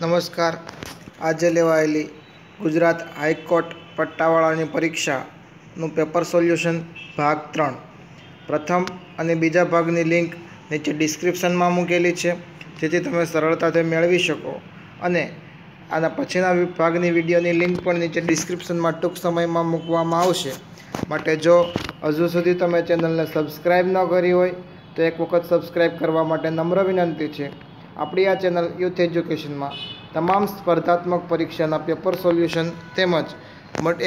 નમસ્કાર। આજે લેવાયેલી ગુજરાત હાઈકોર્ટ પટ્ટાવાળાની પરીક્ષાનું પેપર સોલ્યુશન ભાગ 3 પ્રથમ અને બીજા ભાગની લિંક નીચે ડિસ્ક્રિપ્શનમાં મૂકેલી છે, જેથી તમે સરળતાથી મેળવી શકો, અને આના પછીના ભાગની વિડીયોની લિંક પણ નીચે ડિસ્ક્રિપ્શનમાં ટૂંક સમયમાં મૂકવામાં આવશે। માટે જો હજુ સુધી તમે ચેનલને સબસ્ક્રાઈબ ન કરી હોય તો એક વખત સબસ્ક્રાઈબ કરવા માટે નમ્ર વિનંતી છે। આપણી આ ચેનલ યુથ એજ્યુકેશનમાં તમામ સ્પર્ધાત્મક પરીક્ષાના પેપર સોલ્યુશન તેમજ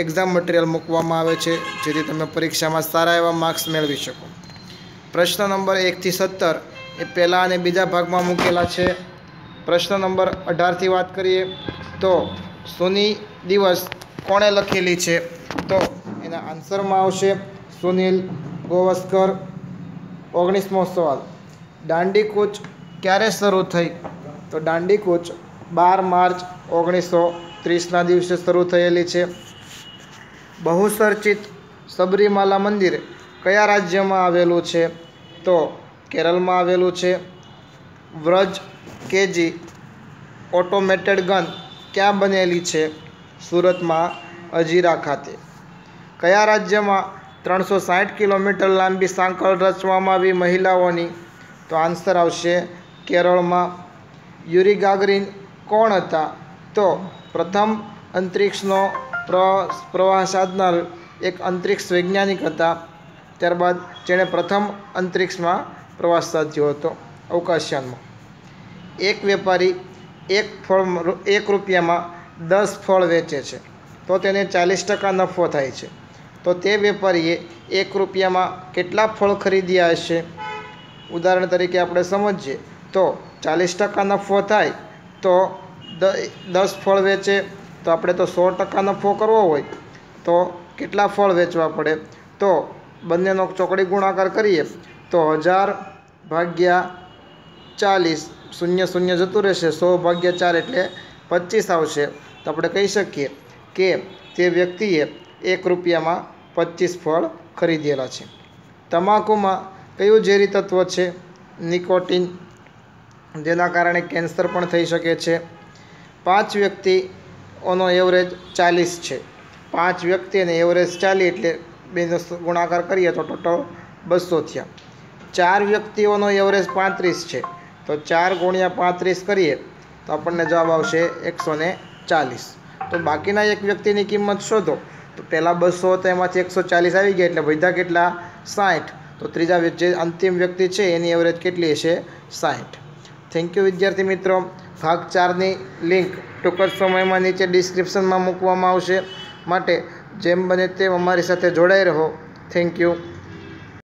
એક્ઝામ મટીરિયલ મૂકવામાં આવે છે, જેથી તમે પરીક્ષામાં સારા એવા માર્ક્સ મેળવી શકો। પ્રશ્ન નંબર 1 થી 17 એ પહેલા અને બીજા ભાગમાં મૂકેલા છે। પ્રશ્ન નંબર 18 થી વાત કરીએ તો સુની દિવસ કોણે લખેલી છે, તો એના આન્સરમાં આવશે સુનિલ ગાવસ્કર। 19મો સવાલ, દાંડીકૂચ ક્યારે શરૂ થઈ, તો દાંડીકૂચ 12 માર્ચ 1930ના દિવસે શરૂ થયેલી છે। બહુચર્ચિત સબરીમાલા મંદિર કયા રાજ્યમાં આવેલું છે, તો કેરળમાં આવેલું છે। વ્રજ કેજી ઓટોમેટેડ ગન ક્યાં બનેલી છે, સુરતમાં હજીરા ખાતે। કયા રાજ્યમાં 360 કિલોમીટર લાંબી સાંકળ રચવામાં આવી મહિલાઓની, તો આન્સર આવશે કેરળમાં। યુરી ગાગરીન કોણ હતા, તો પ્રથમ અંતરિક્ષનો પ્રવાહ સાધનાર એક અંતરિક્ષ વૈજ્ઞાનિક હતા। ત્યારબાદ જેણે પ્રથમ અંતરિક્ષમાં પ્રવાસ સાધ્યો હતો અવકાશયાનમાં। એક વેપારી એક રૂપિયામાં 10 ફળ વેચે છે, તો તેને 40% નફો થાય છે, તો તે વેપારીએ 1 રૂપિયામાં કેટલા ફળ ખરીદ્યા હશે? ઉદાહરણ તરીકે આપણે સમજીએ તો 40% નફો થાય તો 10 ફળ વેચે, તો આપણે તો 100% નફો કરવો હોય તો કેટલા ફળ વેચવા પડે? તો બંનેનો ચોકડી ગુણાકાર કરીએ તો 1000 ભાગ્યા 40, 0 જતું રહેશે, 100 ભાગ્યા 4 એટલે 25 આવશે। તો આપણે કહી શકીએ કે તે વ્યક્તિએ 1 રૂપિયામાં 25 ફળ ખરીદેલા છે। તમાકુમાં કયું ઝેરી તત્વ છે? નિકોટિન, જેના કારણે કેન્સર પણ થઈ શકે છે। 5 વ્યક્તિઓનો એવરેજ 40 છે, 5 વ્યક્તિ અને એવરેજ 40 એટલે બેનો ગુણાકાર કરીએ તો ટોટલ 200 થયા। 4 વ્યક્તિઓનો એવરેજ 35 છે, તો 4 ગુણ્યા 35 કરીએ તો આપણને જવાબ આવશે 140। તો બાકીના એક વ્યક્તિની કિંમત શોધો, તો પહેલાં 200 હતા એમાંથી 140 આવી ગયા એટલે વધ્યા કેટલા? 60। તો ત્રીજા જે અંતિમ વ્યક્તિ છે એની એવરેજ કેટલી હશે? 60। થેન્ક યુ વિદ્યાર્થી મિત્રો। ભાગ 4ની લિંક ટૂંક જ સમયમાં નીચે ડિસ્ક્રિપ્શનમાં મૂકવામાં આવશે, માટે જેમ બને તેમ અમારી સાથે જોડાઈ રહો। Thank you.